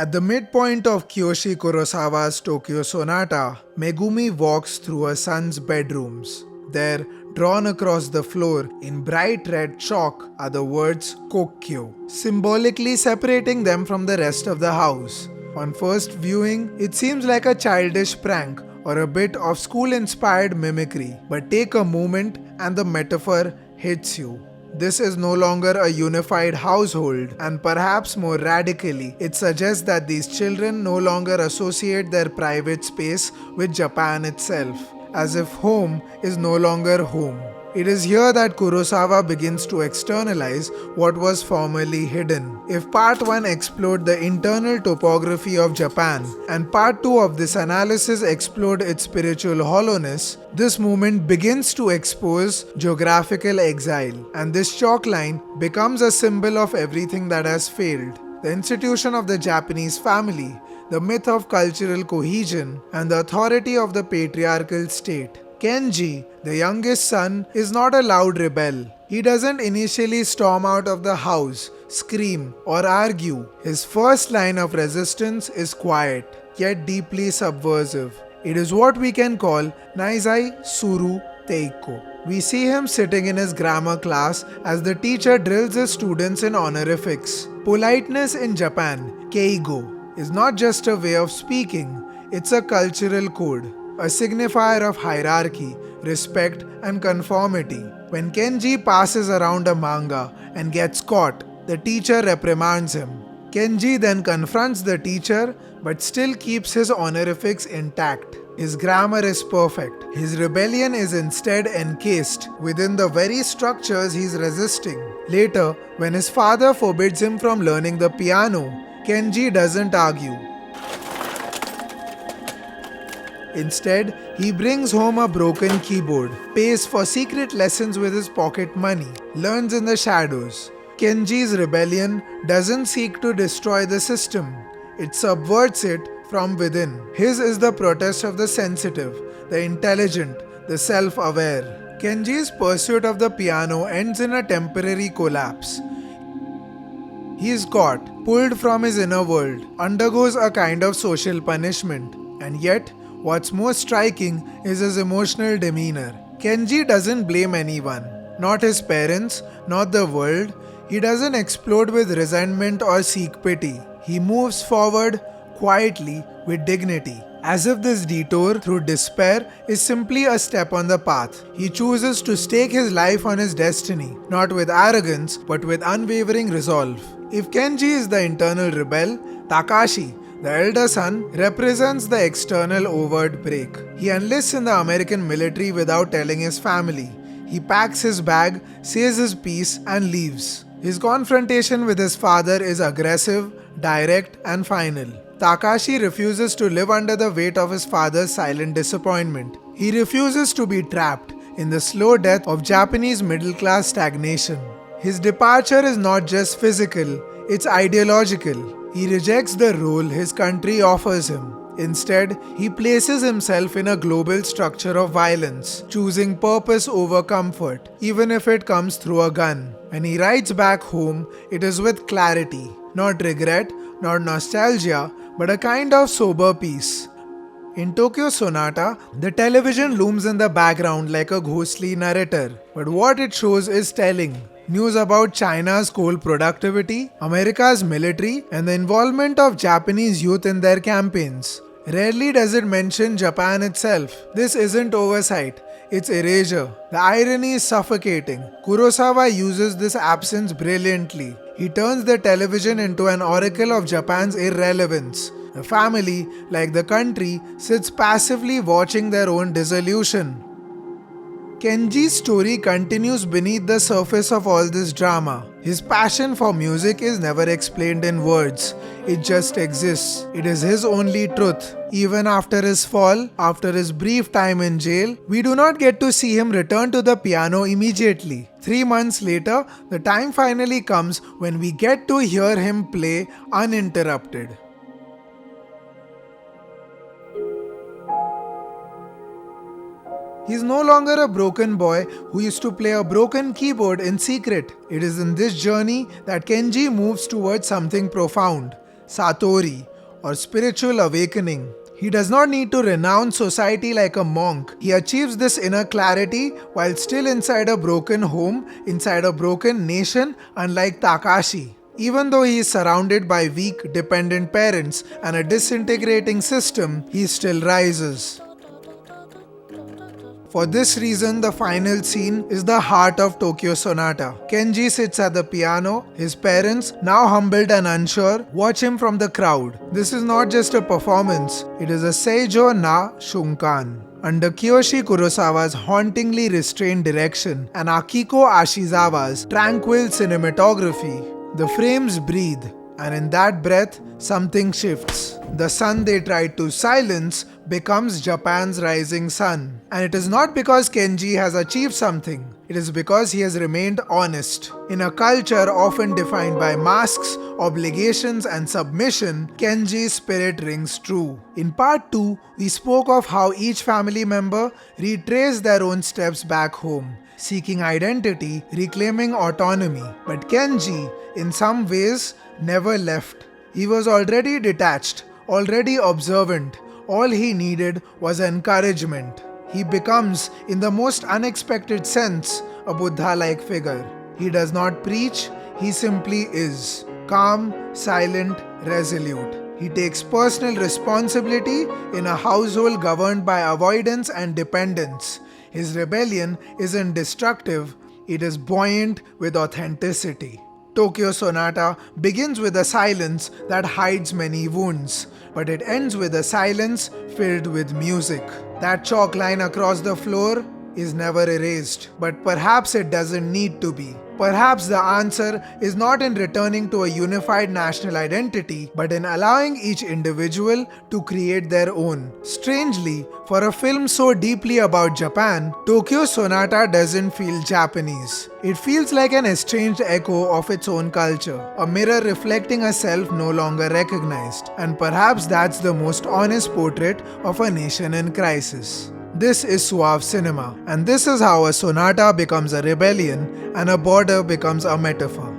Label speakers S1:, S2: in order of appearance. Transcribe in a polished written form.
S1: At the midpoint of Kiyoshi Kurosawa's Tokyo Sonata, Megumi walks through her son's bedrooms. There, drawn across the floor in bright red chalk, are the words Kokkyo, symbolically separating them from the rest of the house. On first viewing, it seems like a childish prank or a bit of school-inspired mimicry, but take a moment and the metaphor hits you. This is no longer a unified household, and perhaps more radically, it suggests that these children no longer associate their private space with Japan itself, as if home is no longer home. It is here that Kurosawa begins to externalize what was formerly hidden. If part 1 explored the internal topography of Japan, and part 2 of this analysis explored its spiritual hollowness, this movement begins to expose geographical exile, and this chalk line becomes a symbol of everything that has failed. The institution of the Japanese family, the myth of cultural cohesion, and the authority of the patriarchal state. Kenji, the youngest son, is not a loud rebel. He doesn't initially storm out of the house, scream, or argue. His first line of resistance is quiet, yet deeply subversive. It is what we can call Naizai Suru Teiko. We see him sitting in his grammar class as the teacher drills his students in honorifics. Politeness in Japan, Keigo, is not just a way of speaking, it's a cultural code. A signifier of hierarchy, respect, and conformity. When Kenji passes around a manga and gets caught, the teacher reprimands him. Kenji then confronts the teacher but still keeps his honorifics intact. His grammar is perfect. His rebellion is instead encased within the very structures he's resisting. Later, when his father forbids him from learning the piano, Kenji doesn't argue. Instead, he brings home a broken keyboard, pays for secret lessons with his pocket money, learns in the shadows. Kenji's rebellion doesn't seek to destroy the system, it subverts it from within. His is the protest of the sensitive, the intelligent, the self-aware. Kenji's pursuit of the piano ends in a temporary collapse. He is caught, pulled from his inner world, undergoes a kind of social punishment, and yet, what's most striking is his emotional demeanor. Kenji doesn't blame anyone, not his parents, not the world. He doesn't explode with resentment or seek pity. He moves forward quietly with dignity, as if this detour through despair is simply a step on the path. He chooses to stake his life on his destiny, not with arrogance but with unwavering resolve. If Kenji is the internal rebel, Takashi, the elder son, represents the external overt break. He enlists in the American military without telling his family. He packs his bag, says his piece, and leaves. His confrontation with his father is aggressive, direct, and final. Takashi refuses to live under the weight of his father's silent disappointment. He refuses to be trapped in the slow death of Japanese middle-class stagnation. His departure is not just physical, it's ideological. He rejects the role his country offers him. Instead, he places himself in a global structure of violence, choosing purpose over comfort, even if it comes through a gun. When he rides back home, it is with clarity, not regret, not nostalgia, but a kind of sober peace. In Tokyo Sonata, the television looms in the background like a ghostly narrator, but what it shows is telling. News about China's coal productivity, America's military, and the involvement of Japanese youth in their campaigns. Rarely does it mention Japan itself. This isn't oversight, it's erasure. The irony is suffocating. Kurosawa uses this absence brilliantly. He turns the television into an oracle of Japan's irrelevance. The family, like the country, sits passively watching their own dissolution. Kenji's story continues beneath the surface of all this drama. His passion for music is never explained in words. It just exists. It is his only truth. Even after his fall, after his brief time in jail, we do not get to see him return to the piano immediately. 3 months later, the time finally comes when we get to hear him play uninterrupted. He is no longer a broken boy who used to play a broken keyboard in secret. It is in this journey that Kenji moves towards something profound. Satori, or spiritual awakening. He does not need to renounce society like a monk. He achieves this inner clarity while still inside a broken home, inside a broken nation, unlike Takashi. Even though he is surrounded by weak, dependent parents and a disintegrating system, he still rises. For this reason, the final scene is the heart of Tokyo Sonata. Kenji sits at the piano. His parents, now humbled and unsure, watch him from the crowd. This is not just a performance, it is a Seijo na Shunkan. Under Kiyoshi Kurosawa's hauntingly restrained direction and Akiko Ashizawa's tranquil cinematography, the frames breathe, and in that breath, something shifts. The sun they tried to silence becomes Japan's rising sun. And it is not because Kenji has achieved something, it is because he has remained honest. In a culture often defined by masks, obligations, and submission, Kenji's spirit rings true. In part 2, we spoke of how each family member retraced their own steps back home, seeking identity, reclaiming autonomy. But Kenji, in some ways, never left. He was already detached, already observant. All he needed was encouragement. He becomes, in the most unexpected sense, a Buddha-like figure. He does not preach, he simply is. Calm, silent, resolute. He takes personal responsibility in a household governed by avoidance and dependence. His rebellion isn't destructive, it is buoyant with authenticity. Tokyo Sonata begins with a silence that hides many wounds, but it ends with a silence filled with music. That chalk line across the floor is never erased, but perhaps it doesn't need to be. Perhaps the answer is not in returning to a unified national identity, but in allowing each individual to create their own. Strangely, for a film so deeply about Japan, Tokyo Sonata doesn't feel Japanese. It feels like an estranged echo of its own culture, a mirror reflecting a self no longer recognized. And perhaps that's the most honest portrait of a nation in crisis. This is SUAVE Cinema, and this is how a sonata becomes a rebellion and a border becomes a metaphor.